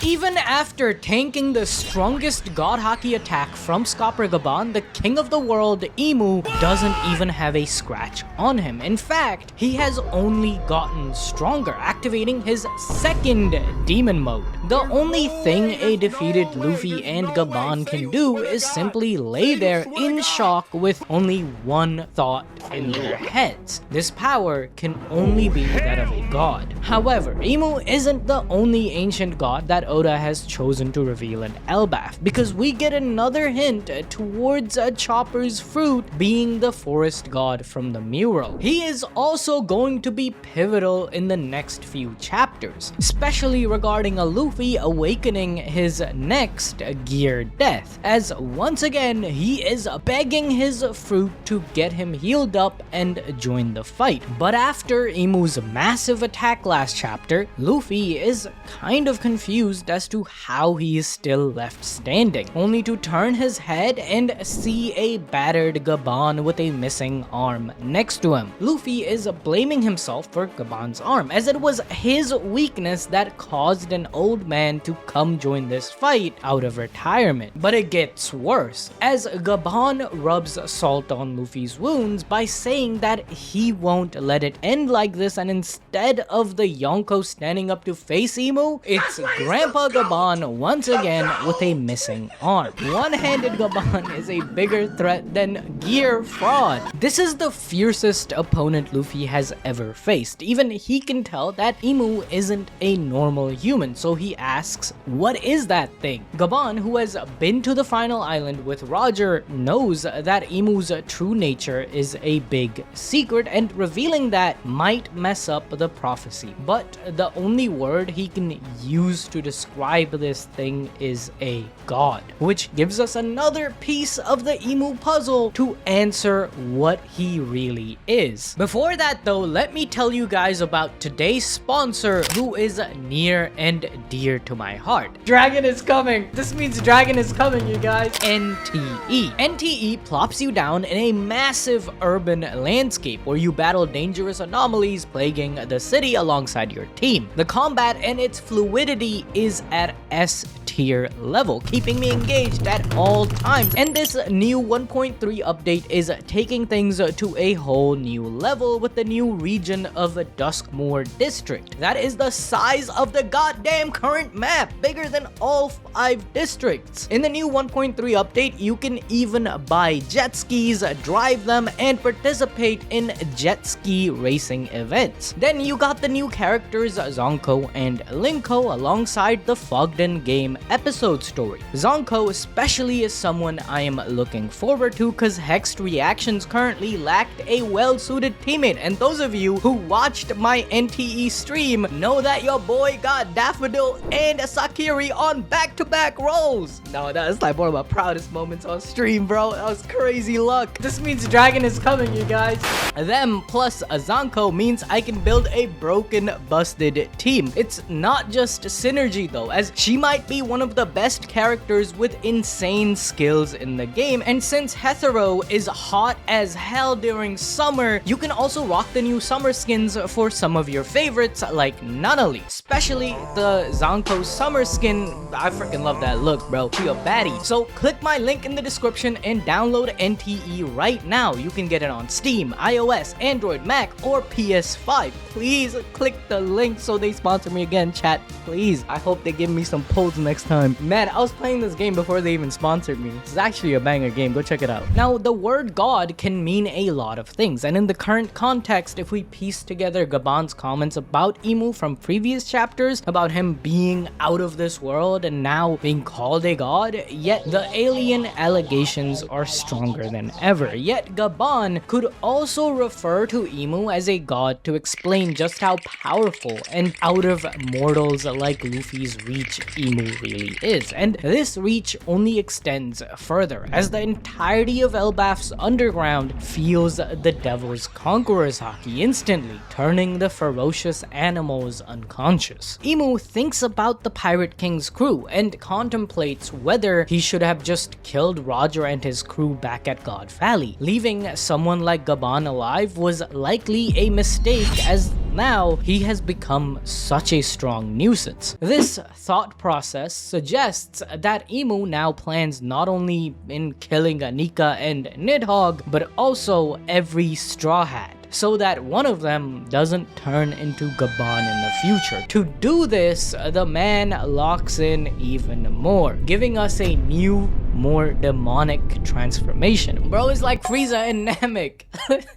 Even after tanking the strongest god haki attack from Gaban, the king of the world, Imu, doesn't even have a scratch on him. In fact, he has only gotten stronger, activating his second demon mode. The only thing a defeated Luffy and Gaban can do is simply lay there in shock with only one thought in their heads. This power can only be that of a god. However, Imu isn't the only ancient god that Oda has chosen to reveal in Elbaf, because we get another hint towards Chopper's fruit being the forest god from the mural. He is also going to be pivotal in the next few chapters, especially regarding a Luffy awakening his next gear death, as once again he is begging his fruit to get him healed up and join the fight. But after Imu's massive attack last chapter, Luffy is kind of confused as to how he is still left standing, only to turn his head and see a battered Gaban with a missing arm next to him. Luffy is blaming himself for Gaban's arm, as it was his weakness that caused an old man to come join this fight out of retirement. But it gets worse, as Gaban rubs salt on Luffy's wounds by saying that he won't let it end like this, and instead of the Yonko standing up to face Imu, it's Grandpa Gaban once again with a missing arm. One-handed Gaban is a bigger threat than Gear Fraud. This is the fiercest opponent Luffy has ever faced. Even he can tell that Imu isn't a normal human, so he asks, what is that thing? Gaban, who has been to the final island with Roger, knows that Imu's true nature is a big secret, and revealing that might mess up the prophecy. But the only word he can use to describe this thing is a god, which gives us another piece of the Imu puzzle to answer what he really is. Before that though, let me tell you guys about today's sponsor, who is near and dear to my heart. Dragon is coming. This means dragon is coming, you guys. NTE. NTE plops you down in a massive urban landscape where you battle dangerous anomalies plaguing the city alongside your team. The combat and its fluidity is at S tier level, keeping me engaged at all times. And this new 1.3 update is taking things to a whole new level with the new region of Duskmoor District. That is the size of the goddamn current map, bigger than all 5 districts. In the new 1.3 update, you can even buy jet skis, drive them, and participate in jet ski racing events. Then you got the new characters Zonko and Linko alongside the Fogden game episode story. Zonko especially is someone I am looking forward to because Hexed Reactions currently lacked a well-suited teammate, and those of you who watched my NTE stream know that your boy got Daffodil and Sakiri on back-to-back roles. No, that's like one of my proudest moments on stream, bro. That was crazy luck. This means dragon is coming, you guys. Them plus a Zonko means I can build a broken, busted team. It's not just synergy though, as she might be one of the best characters with insane skills in the game, and since Hetero is hot as hell during summer, you can also rock the new summer skins for some of your favorites like Nunnally. Especially the Zonko summer skin, I freaking love that look, bro. She a baddie. So click my link in the description and download NTE right now. You can get it on Steam, iOS, Android, Mac, or PS5. Please click the link so they sponsor me again, chat. Please. I hope they give me some polls next time. Man, I was playing this game before they even sponsored me. It's actually a banger game. Go check it out. Now, the word god can mean a lot of things, and in the current context, if we piece together Gaban's comments about Imu from previous chapters, about him being out of this world and now being called a god, yet the alien allegations are stronger than ever. Yet Gaban could also refer to Imu as a god to explain just how powerful and out of mortals like Luffy's reach Imu really is. And this reach only extends further, as the entirety of Elbaf's underground feels the Devil's Conqueror's haki instantly, turning the ferocious animals unconscious. Imu thinks about the Pirate King's crew and contemplates whether he should have just killed Roger and his crew back at God Valley. Leaving someone like Gaban alive was likely a mistake, as now he has become such a strong nuisance. This thought process suggests that Imu now plans not only in killing Nika and Nidhogg, but also every Straw Hat, so that one of them doesn't turn into Gaban in the future. To do this, the man locks in even more, giving us a new, more demonic transformation. Bro is like Frieza and Namek.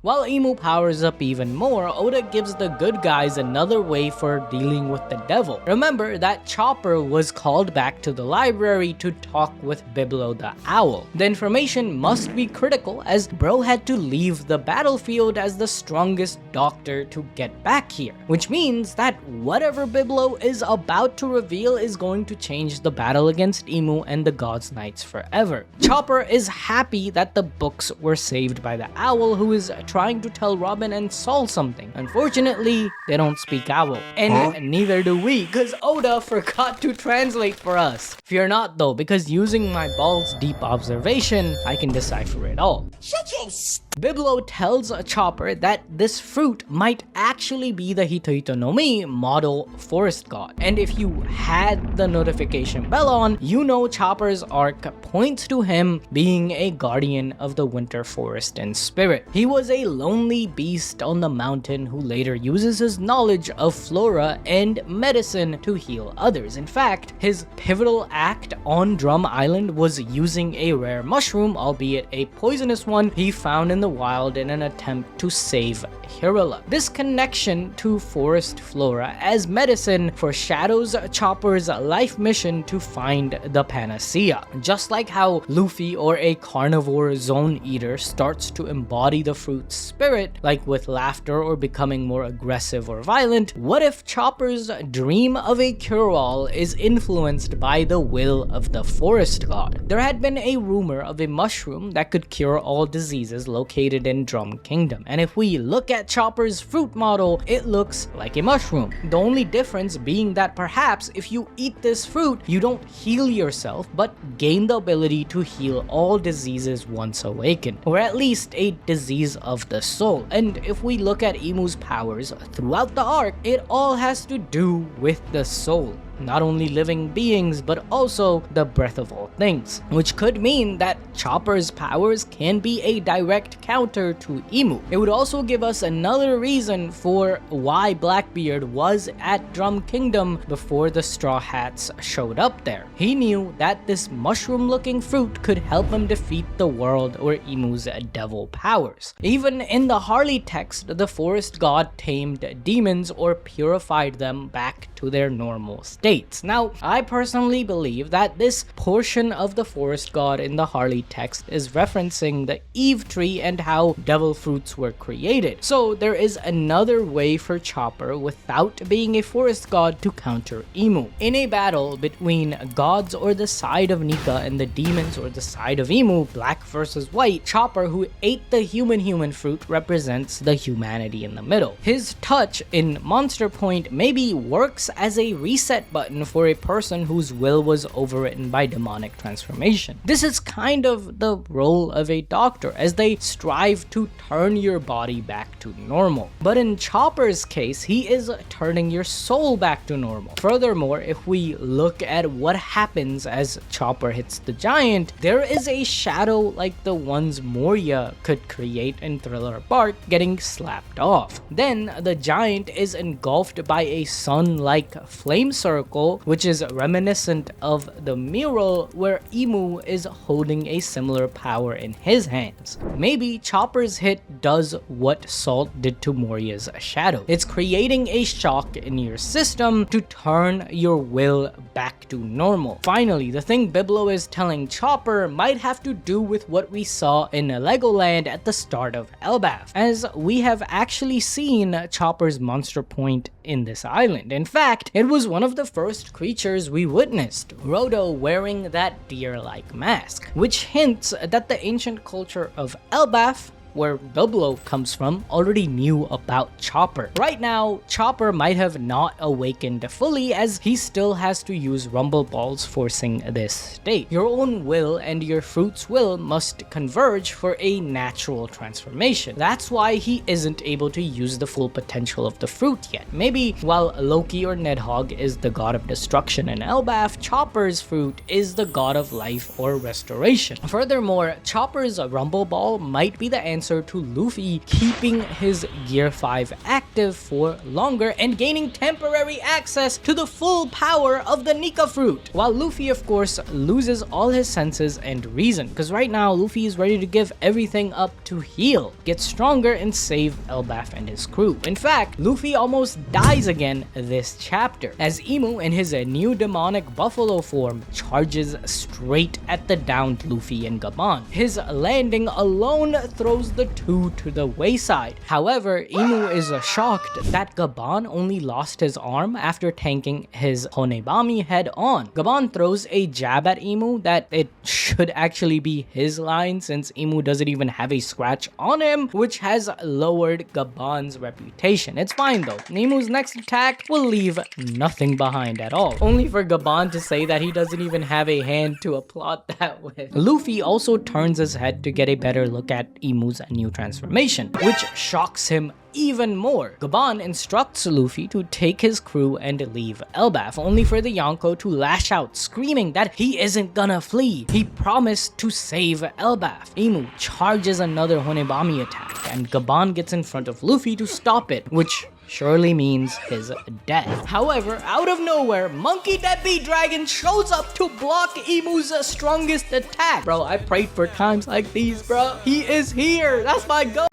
While Imu powers up even more, Oda gives the good guys another way for dealing with the devil. Remember that Chopper was called back to the library to talk with Biblo the Owl. The information must be critical, as Bro had to leave the battlefield as the strongest doctor to get back here, which means that whatever Biblo is about to reveal is going to change the battle against Imu and the God's Knights forever. Chopper is happy that the books were saved by the owl, who is trying to tell Robin and Sol something. Unfortunately, they don't speak owl, and neither do we, because Oda forgot to translate for us. Fear not though, because using my balls deep observation, I can decipher it all. Shut your Biblo tells Chopper that this fruit might actually be the Hito no Mi model forest god. And if you had the notification bell on, you know Chopper's arc points to him being a guardian of the winter forest in spirit. He was a lonely beast on the mountain who later uses his knowledge of flora and medicine to heal others. In fact, his pivotal act on Drum Island was using a rare mushroom, albeit a poisonous one, he found in the wild in an attempt to save Hirula. This connection to forest flora as medicine foreshadows Chopper's life mission to find the panacea. Just like how Luffy, or a carnivore zone eater, starts to embody the fruit's spirit, like with laughter or becoming more aggressive or violent, what if Chopper's dream of a cure-all is influenced by the will of the forest god? There had been a rumor of a mushroom that could cure all diseases located in Drum Kingdom, and if we look at Chopper's fruit model, it looks like a mushroom. The only difference being that perhaps if you eat this fruit, you don't heal yourself, but gain the ability to heal all diseases once awakened, or at least a disease of the soul. And if we look at Imu's powers throughout the arc, it all has to do with the soul. Not only living beings, but also the breath of all things, which could mean that Chopper's powers can be a direct counter to Imu. It would also give us another reason for why Blackbeard was at Drum Kingdom before the Straw Hats showed up there. He knew that this mushroom-looking fruit could help him defeat the world or Imu's devil powers. Even in the Harley text, the forest god tamed demons or purified them back to their normal state. Now, I personally believe that this portion of the forest god in the Harley text is referencing the Eve tree and how devil fruits were created. So there is another way for Chopper, without being a forest god, to counter Imu. In a battle between gods or the side of Nika and the demons or the side of Imu, black versus white, Chopper, who ate the human fruit, represents the humanity in the middle. His touch in Monster Point maybe works as a reset button for a person whose will was overwritten by demonic transformation. This is kind of the role of a doctor, as they strive to turn your body back to normal. But in Chopper's case, he is turning your soul back to normal. Furthermore, if we look at what happens as Chopper hits the giant, there is a shadow like the ones Moria could create in Thriller Bark getting slapped off. Then the giant is engulfed by a sun-like flame circle, which is reminiscent of the mural where Imu is holding a similar power in his hands. Maybe Chopper's hit does what Salt did to Moria's shadow. It's creating a shock in your system to turn your will back to normal. Finally, the thing Biblo is telling Chopper might have to do with what we saw in Legoland at the start of Elbaf, as we have actually seen Chopper's Monster Point in this island. In fact, it was one of the first creatures we witnessed, Rodo wearing that deer-like mask, which hints that the ancient culture of Elbaf where Biblo comes from, already knew about Chopper. Right now, Chopper might have not awakened fully as he still has to use Rumble Balls forcing this state. Your own will and your fruit's will must converge for a natural transformation. That's why he isn't able to use the full potential of the fruit yet. Maybe while Loki or Nidhogg is the god of destruction and Elbaf, Chopper's fruit is the god of life or restoration. Furthermore, Chopper's Rumble Ball might be the answer to Luffy keeping his Gear 5 active for longer and gaining temporary access to the full power of the Nika fruit. While Luffy, of course, loses all his senses and reason, because right now Luffy is ready to give everything up to heal, get stronger, and save Elbaf and his crew. In fact, Luffy almost dies again this chapter, as Imu in his new demonic buffalo form charges straight at the downed Luffy and Gaban. His landing alone throws the two to the wayside. However, Imu is shocked that Gaban only lost his arm after tanking his Honebami head on. Gaban throws a jab at Imu that it should actually be his line since Imu doesn't even have a scratch on him, which has lowered Gaban's reputation. It's fine though. Imu's next attack will leave nothing behind at all, only for Gaban to say that he doesn't even have a hand to applaud that with. Luffy also turns his head to get a better look at Imu's new transformation, which shocks him even more. Gaban instructs Luffy to take his crew and leave Elbaf, only for the Yonko to lash out, screaming that he isn't gonna flee. He promised to save Elbaf. Imu charges another Honebami attack, and Gaban gets in front of Luffy to stop it, which surely means his death. However, out of nowhere, Monkey Deadbeat Dragon shows up to block Imu's strongest attack. Bro, I prayed for times like these, bro. He is here. That's my goal.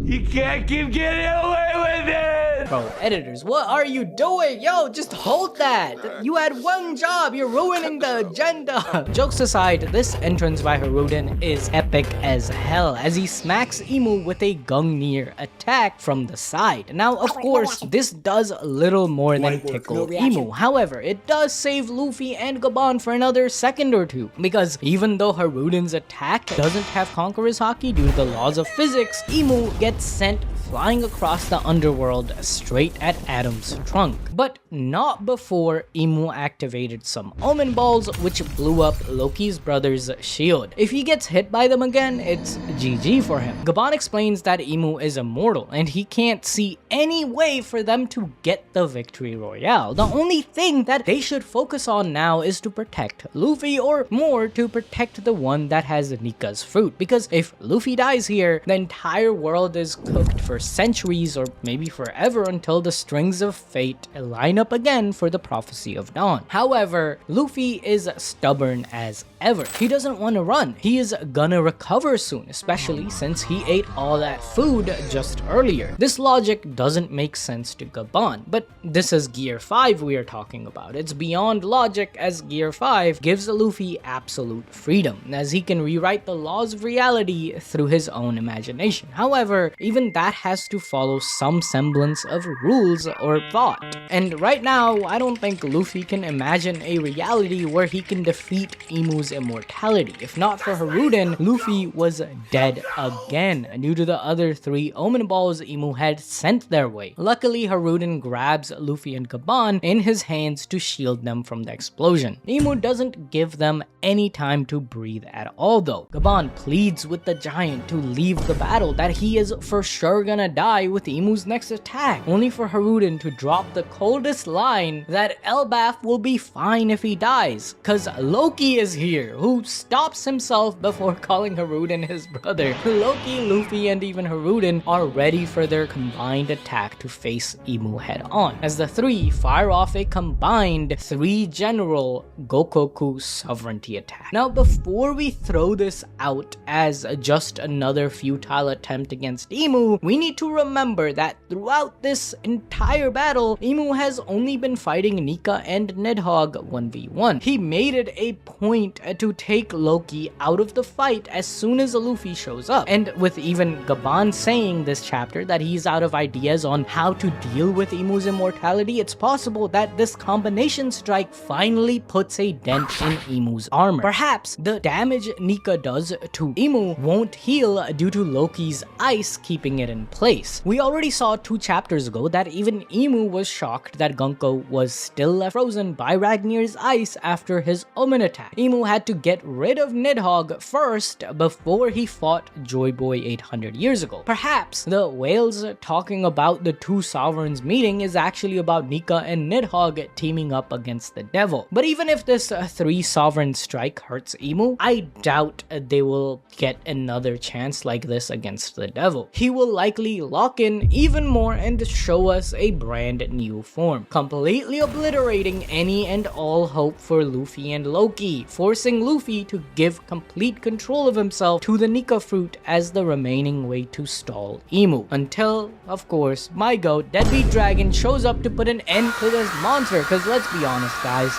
You can't keep getting away with it! Bro, editors, what are you doing? Yo, just hold that. You had one job. You're ruining the agenda. Jokes aside, this entrance by Hajrudin is epic as hell as he smacks Imu with a Gungnir attack from the side. Now, of course, this does little more than tickle Imu. However, it does save Luffy and Gaban for another second or two, because even though Hajrudin's attack doesn't have Conqueror's Haki due to the laws of physics, Imu gets sent flying across the underworld straight at Adam's trunk. But not before Imu activated some Omen Balls, which blew up Loki's brother's shield. If he gets hit by them again, it's GG for him. Gaban explains that Imu is immortal and he can't see any way for them to get the victory royale. The only thing that they should focus on now is to protect Luffy, or more, to protect the one that has Nika's fruit, because if Luffy dies here, the entire world is cooked for centuries or maybe forever until the strings of fate line up again for the prophecy of dawn. However, Luffy is stubborn as ever. He doesn't want to run. He is gonna recover soon, especially since he ate all that food just earlier. This logic doesn't make sense to Gaban, but this is Gear 5 we are talking about. It's beyond logic, as Gear 5 gives Luffy absolute freedom, as he can rewrite the laws of reality through his own imagination. However, even that has to follow some semblance of rules or thought. And right now, I don't think Luffy can imagine a reality where he can defeat Imu's immortality. If not for Hajrudin, Luffy was dead again due to the other 3 Omen Balls Imu had sent their way. Luckily, Hajrudin grabs Luffy and Gaban in his hands to shield them from the explosion. Imu doesn't give them any time to breathe at all though. Gaban pleads with the giant to leave the battle, that he is for sure gonna die with Imu's next attack, only for Hajrudin to drop the coldest line that Elbaf will be fine if he dies, cause Loki is here, who stops himself before calling Hajrudin his brother. Loki, Luffy, and even Hajrudin are ready for their combined attack to face Imu head on, as the 3 fire off a combined 3 general Gokoku sovereignty attack. Now, before we throw this out as just another futile attempt against Imu, we need to remember that throughout this entire battle, Imu has only been fighting Nika and Nidhogg 1v1. He made it a point to take Loki out of the fight as soon as Luffy shows up. And with even Gaban saying this chapter that he's out of ideas on how to deal with Imu's immortality, it's possible that this combination strike finally puts a dent in Imu's armor. Perhaps the damage Nika does to Imu won't heal due to Loki's ice keeping it in place. We already saw 2 chapters ago that even Imu was shocked that Gunko was still left frozen by Ragnir's ice after his Omen attack. Imu had to get rid of Nidhogg first before he fought Joy Boy 800 years ago. Perhaps the whales talking about the 2 sovereigns meeting is actually about Nika and Nidhogg teaming up against the devil. But even if this 3 sovereign strike hurts Imu, I doubt they will get another chance like this against the devil. He will likely lock in even more and show us a brand new form, completely obliterating any and all hope for Luffy and Loki, forcing Luffy to give complete control of himself to the Nika fruit as the remaining way to stall Imu. Until, of course, my goat, Deadbeat Dragon, shows up to put an end to this monster, because let's be honest, guys,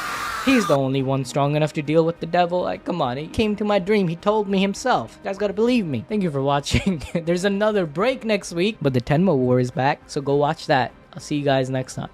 he's the only one strong enough to deal with the devil. Like, come on, he came to my dream. He told me himself. You guys gotta believe me. Thank you for watching. There's another break next week, but the Tenma War is back, so go watch that. I'll see you guys next time.